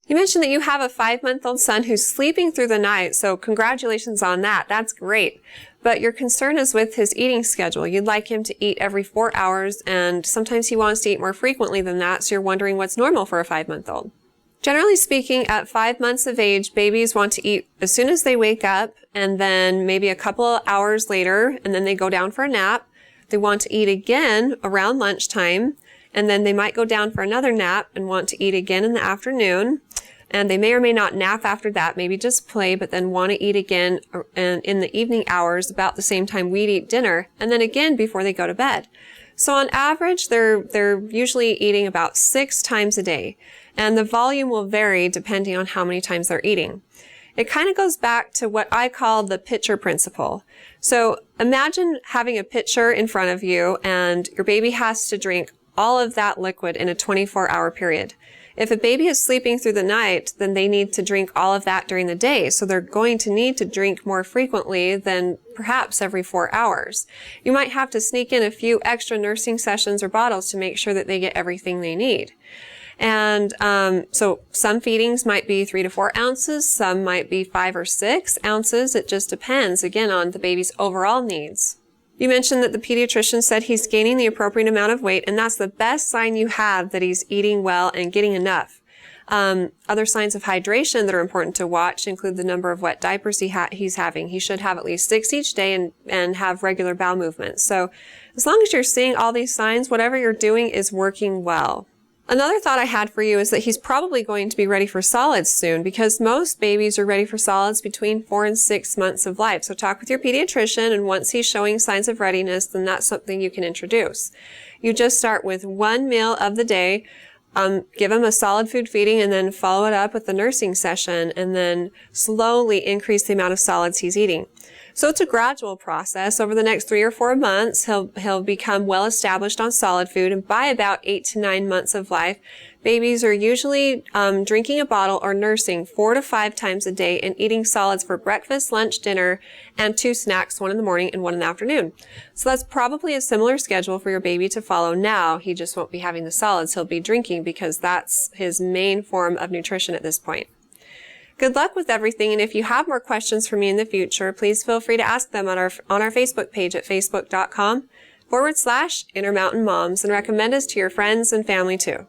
You mentioned that you have a 5-month-old son who's sleeping through the night, so congratulations on that. That's great. But your concern is with his eating schedule. You'd like him to eat every 4 hours, and sometimes he wants to eat more frequently than that, so you're wondering what's normal for a 5-month-old. Generally speaking, at 5 months of age, babies want to eat as soon as they wake up, and then maybe a couple of hours later, and then they go down for a nap. They want to eat again around lunchtime, and then they might go down for another nap and want to eat again in the afternoon. And they may or may not nap after that, maybe just play, but then want to eat again in the evening hours about the same time we'd eat dinner, and then again before they go to bed. So on average, they're usually eating about 6 times a day, and the volume will vary depending on how many times they're eating. It kind of goes back to what I call the pitcher principle. So imagine having a pitcher in front of you, and your baby has to drink all of that liquid in a 24-hour period. If a baby is sleeping through the night, then they need to drink all of that during the day. So they're going to need to drink more frequently than perhaps every 4 hours. You might have to sneak in a few extra nursing sessions or bottles to make sure that they get everything they need. And so some feedings might be 3 to 4 ounces. Some might be 5 or 6 ounces. It just depends, again, on the baby's overall needs. You mentioned that the pediatrician said he's gaining the appropriate amount of weight, and that's the best sign you have that he's eating well and getting enough. Other signs of hydration that are important to watch include the number of wet diapers he's having. He should have at least 6 each day and have regular bowel movements. So as long as you're seeing all these signs, whatever you're doing is working well. Another thought I had for you is that he's probably going to be ready for solids soon, because most babies are ready for solids between 4 and 6 months of life. So talk with your pediatrician, and once he's showing signs of readiness, then that's something you can introduce. You just start with 1 meal of the day, give him a solid food feeding, and then follow it up with the nursing session, and then slowly increase the amount of solids he's eating. So it's a gradual process. Over the next 3 or 4 months, he'll become well established on solid food, and by about 8 to 9 months of life, babies are usually drinking a bottle or nursing 4 to 5 times a day and eating solids for breakfast, lunch, dinner, and 2 snacks, 1 in the morning and 1 in the afternoon. So that's probably a similar schedule for your baby to follow now. He just won't be having the solids. He'll be drinking because that's his main form of nutrition at this point. Good luck with everything, and if you have more questions for me in the future, please feel free to ask them on our Facebook page at facebook.com/Intermountain Moms, and recommend us to your friends and family too.